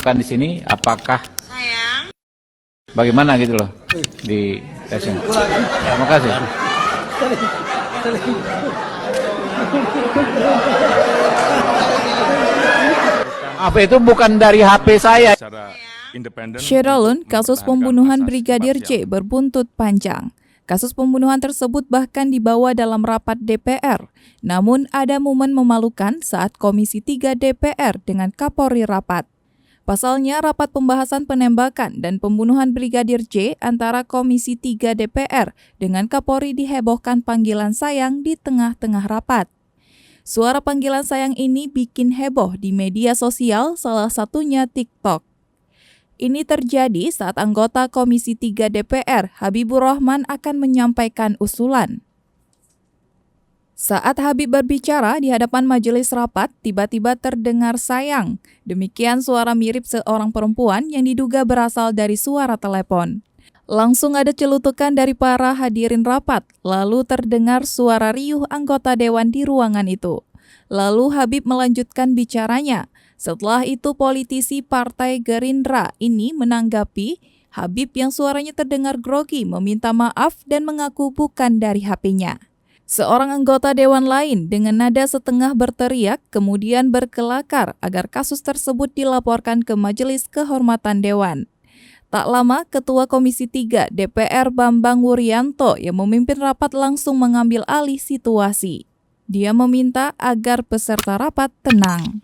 lakukan di sini, apakah bagaimana gitu loh di tesnya. Terima kasih. Apa itu bukan dari HP saya. Syedalun, kasus pembunuhan Brigadir J berbuntut panjang. Kasus pembunuhan tersebut bahkan dibawa dalam rapat DPR. Namun ada momen memalukan saat Komisi 3 DPR dengan Kapolri rapat. Pasalnya, rapat pembahasan penembakan dan pembunuhan Brigadir J antara Komisi 3 DPR dengan Kapolri dihebohkan panggilan sayang di tengah-tengah rapat. Suara panggilan sayang ini bikin heboh di media sosial, salah satunya TikTok. Ini terjadi saat anggota Komisi 3 DPR, Habibur Rahman, akan menyampaikan usulan. Saat Habib berbicara di hadapan majelis rapat, tiba-tiba terdengar sayang. Demikian suara mirip seorang perempuan yang diduga berasal dari suara telepon. Langsung ada celutukan dari para hadirin rapat, lalu terdengar suara riuh anggota dewan di ruangan itu. Lalu Habib melanjutkan bicaranya. Setelah itu politisi Partai Gerindra ini menanggapi Habib yang suaranya terdengar grogi meminta maaf dan mengaku bukan dari HP-nya. Seorang anggota dewan lain dengan nada setengah berteriak kemudian berkelakar agar kasus tersebut dilaporkan ke Majelis Kehormatan Dewan. Tak lama, Ketua Komisi 3 DPR Bambang Wuryanto yang memimpin rapat langsung mengambil alih situasi. Dia meminta agar peserta rapat tenang.